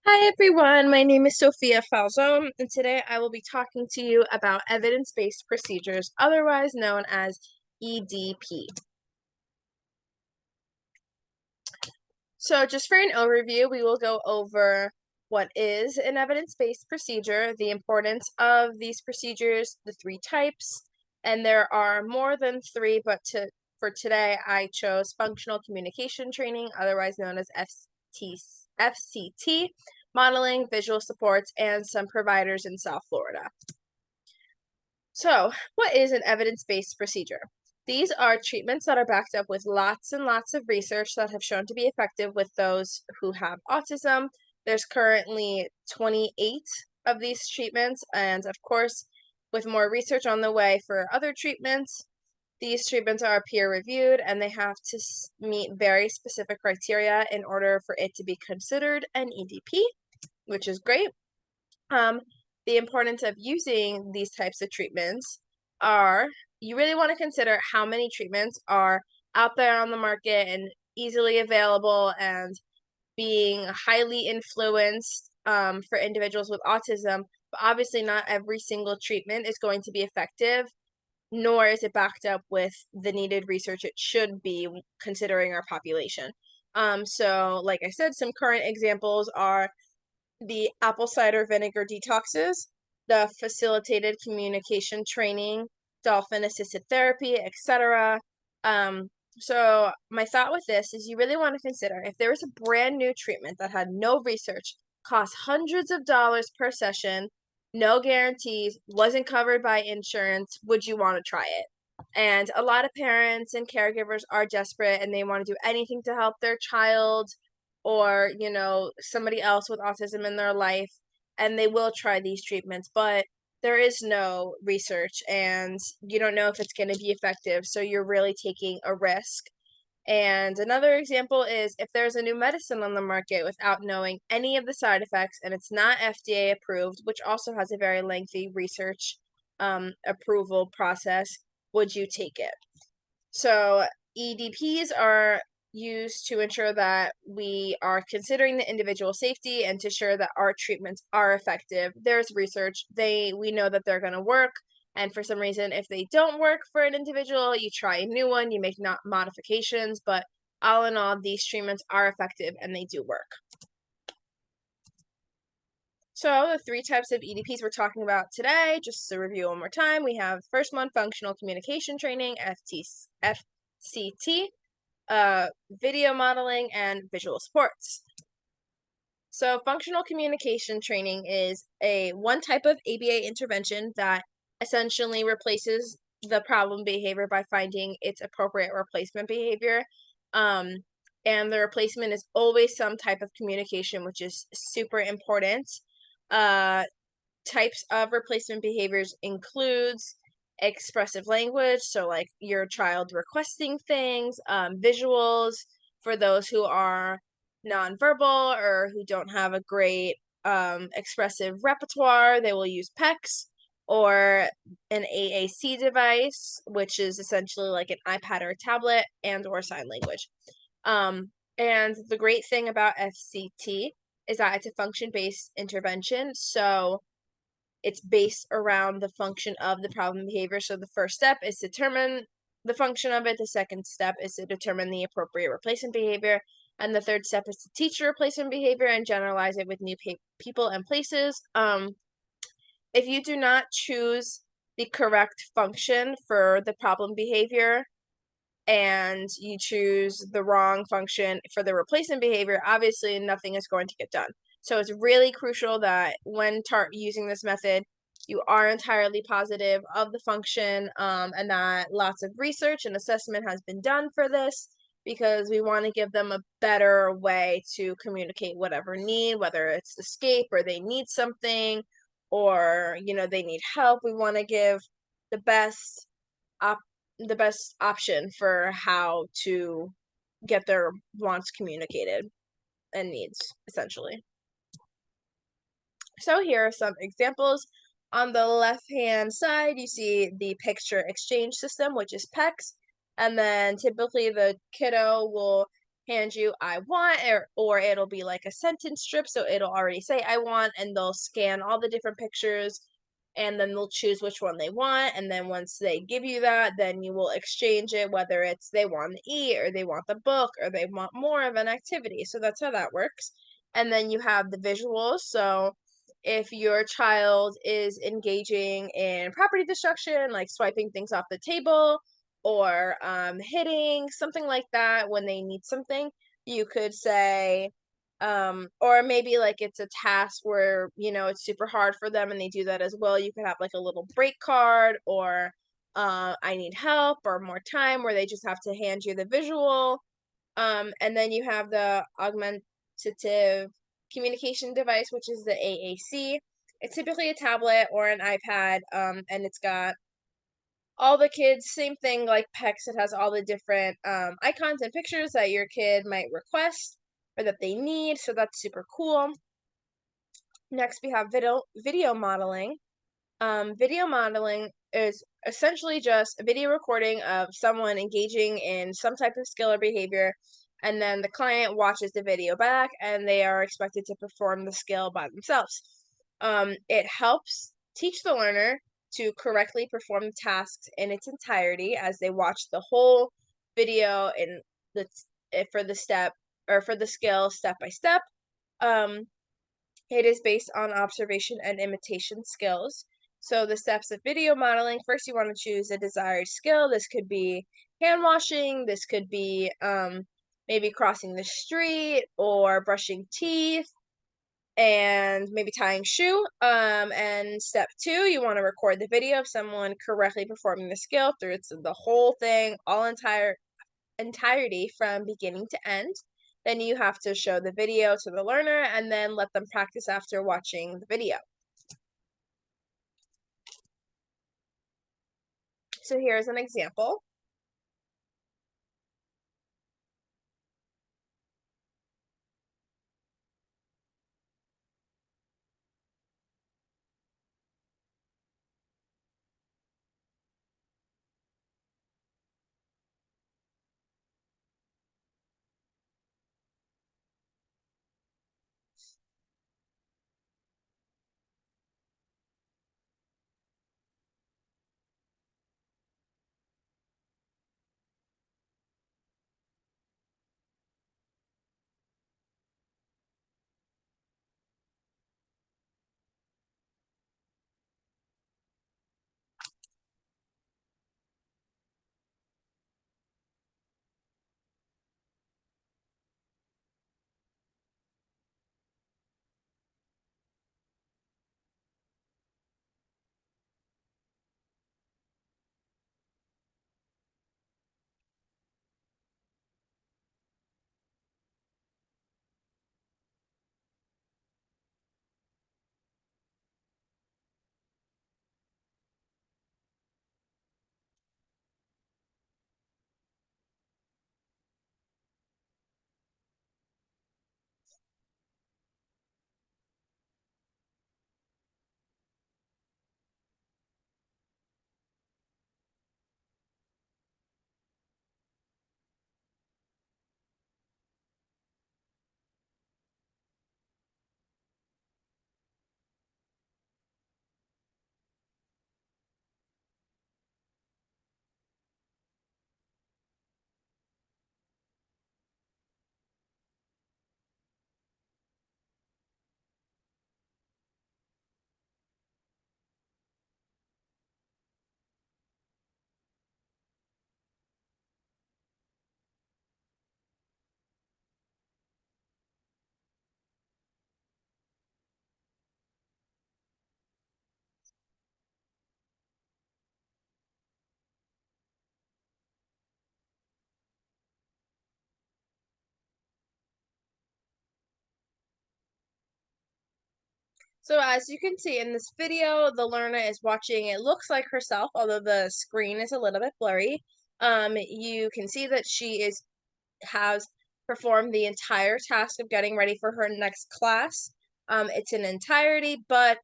Hi everyone, my name is Sophia Falzone, and today I will be talking to you about evidence-based procedures, otherwise known as EDP. So just for an overview, we will go over what is an evidence-based procedure, the importance of these procedures, the three types, and there are more than three, but for today I chose functional communication training, otherwise known as FCT, modeling, visual supports, and some providers in South Florida. So, what is an evidence-based procedure? These are treatments that are backed up with lots and lots of research that have shown to be effective with those who have autism. There's currently 28 of these treatments, and of course, with more research on the way for other treatments, these treatments are peer-reviewed and they have to meet very specific criteria in order for it to be considered an EDP, which is great. The importance of using these types of treatments are you really want to consider how many treatments are out there on the market and easily available and being highly influenced for individuals with autism. But obviously, not every single treatment is going to be effective, nor is it backed up with the needed research it should be considering our population. So, like I said, some current examples are the apple cider vinegar detoxes, the facilitated communication training, dolphin assisted therapy, etc. So my thought with this is you really want to consider if there was a brand new treatment that had no research, cost hundreds of dollars per session, no guarantees, wasn't covered by insurance, would you want to try it? And a lot of parents and caregivers are desperate and they want to do anything to help their child or, somebody else with autism in their life, and they will try these treatments, but there is no research and you don't know if it's going to be effective, so you're really taking a risk. And another example is if there's a new medicine on the market without knowing any of the side effects and it's not FDA approved, which also has a very lengthy research approval process, would you take it? So EDPs are used to ensure that we are considering the individual safety and to ensure that our treatments are effective. There's research. We know that they're going to work. And for some reason, if they don't work for an individual, you try a new one, you make not modifications, but all in all, these treatments are effective and they do work. So the three types of EDPs we're talking about today, just to review one more time, we have first one, functional communication training, FCT, video modeling, and visual supports. So functional communication training is one type of ABA intervention that essentially replaces the problem behavior by finding its appropriate replacement behavior. And the replacement is always some type of communication, which is super important. Types of replacement behaviors includes expressive language, so like your child requesting things, visuals for those who are nonverbal or who don't have a great expressive repertoire, they will use PECs or an AAC device, which is essentially like an iPad or a tablet, and or sign language. And the great thing about FCT is that it's a function-based intervention, so it's based around the function of the problem behavior. So the first step is to determine the function of it. The second step is to determine the appropriate replacement behavior. And the third step is to teach the replacement behavior and generalize it with new people and places. If you do not choose the correct function for the problem behavior and you choose the wrong function for the replacement behavior, obviously nothing is going to get done. So it's really crucial that when using this method, you are entirely positive of the function, and that lots of research and assessment has been done for this, because we want to give them a better way to communicate whatever need, whether it's escape or they need something or, they need help. We want to give the best option for how to get their wants communicated and needs, essentially. So here are some examples. On the left-hand side, you see the picture exchange system, which is PECS, and then typically the kiddo will hand you "I want," or it'll be like a sentence strip, so it'll already say "I want," and they'll scan all the different pictures, and then they'll choose which one they want, and then once they give you that, then you will exchange it, whether it's they want to eat, or they want the book, or they want more of an activity, so that's how that works. And then you have the visuals, so if your child is engaging in property destruction, like swiping things off the table, or hitting something like that when they need something, you could say, or maybe like it's a task where it's super hard for them and they do that as well. You could have like a little break card, or I need help, or more time, where they just have to hand you the visual. And then you have the augmentative communication device, which is the AAC. It's typically a tablet or an iPad, and it's got all the kids, same thing like PEX. It has all the different icons and pictures that your kid might request or that they need, so that's super cool. Next, we have video modeling. Video modeling is essentially just a video recording of someone engaging in some type of skill or behavior, and then the client watches the video back, and they are expected to perform the skill by themselves. It helps teach the learner to correctly perform the tasks in its entirety as they watch the whole video in the for the step or for the skill step by step. Um, it is based on observation and imitation skills. So the steps of video modeling, first you want to choose a desired skill. This could be hand washing, this could be maybe crossing the street or brushing teeth and maybe tying shoe. And step 2, you want to record the video of someone correctly performing the skill through the whole thing, entirety from beginning to end. Then you have to show the video to the learner and then let them practice after watching the video. So here's an example. So as you can see in this video, the learner is watching, it looks like herself, although the screen is a little bit blurry. You can see that has performed the entire task of getting ready for her next class. It's an entirety, but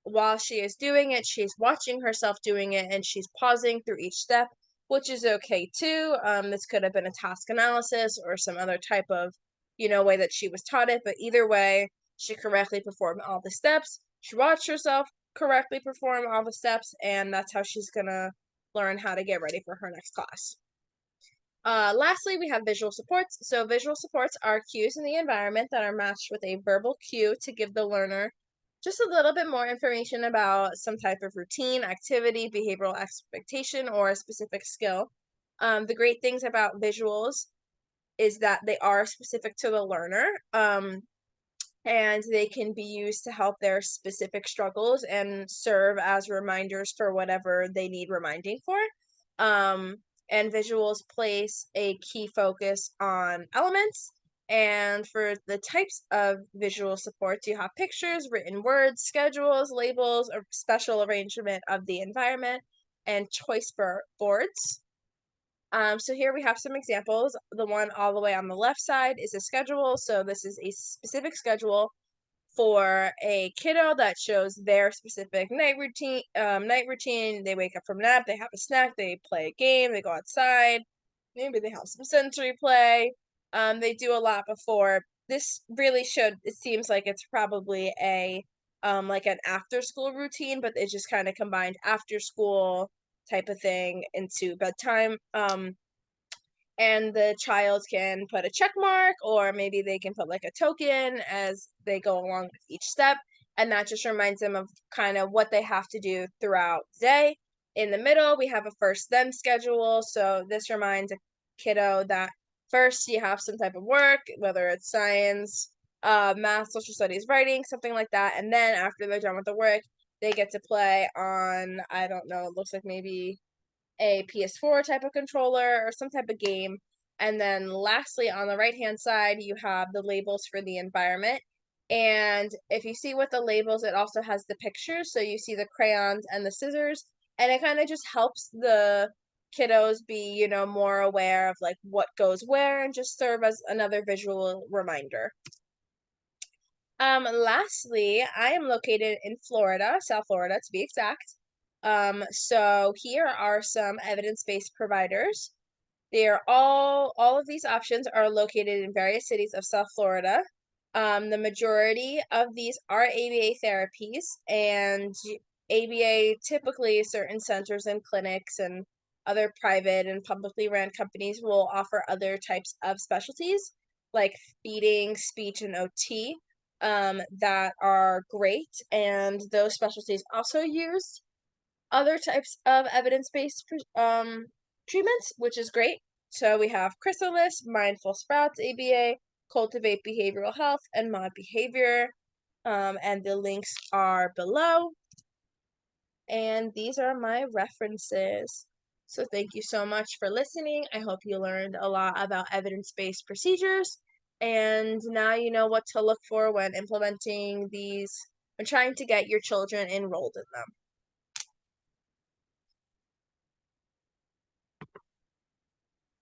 while she is doing it, she's watching herself doing it, and she's pausing through each step, which is okay too. This could have been a task analysis or some other type of, way that she was taught it, but either way, she correctly performed all the steps. She watched herself correctly perform all the steps, and that's how she's gonna learn how to get ready for her next class. Lastly, we have visual supports. So visual supports are cues in the environment that are matched with a verbal cue to give the learner just a little bit more information about some type of routine, activity, behavioral expectation, or a specific skill. The great things about visuals is that they are specific to the learner, and they can be used to help their specific struggles and serve as reminders for whatever they need reminding for. Um, and visuals place a key focus on elements. And for the types of visual supports, you have pictures, written words, schedules, labels, or special arrangement of the environment, and choice boards. So here we have some examples. The one all the way on the left side is a schedule. So this is a specific schedule for a kiddo that shows their specific night routine. They wake up from nap, they have a snack, they play a game, they go outside, maybe they have some sensory play. They do a lot before. This really should. It seems like it's probably a like an after school routine, but it just kind of combined after school type of thing into bedtime. And the child can put a check mark, or maybe they can put like a token as they go along with each step, and that just reminds them of kind of what they have to do throughout the day. In the middle, we have a first then schedule, so this reminds a kiddo that first you have some type of work, whether it's science, math, social studies, writing, something like that, and then after they're done with the work, they get to play on, I don't know, it looks like maybe a PS4 type of controller or some type of game. And then lastly, on the right-hand side, you have the labels for the environment. And if you see with the labels, it also has the pictures. So you see the crayons and the scissors, and it kind of just helps the kiddos be, more aware of like what goes where and just serve as another visual reminder. Lastly, I am located in Florida, South Florida to be exact. So here are some evidence-based providers. All of these options are located in various cities of South Florida. The majority of these are ABA therapies, and ABA typically certain centers and clinics and other private and publicly ran companies will offer other types of specialties like feeding, speech, and OT that are great, and those specialties also use other types of evidence-based treatments, which is great. So we have Chrysalis, Mindful Sprouts, ABA, Cultivate Behavioral Health, and Mod Behavior. And the links are below. And these are my references. So thank you so much for listening. I hope you learned a lot about evidence-based procedures. And now you know what to look for when implementing these, when trying to get your children enrolled in them.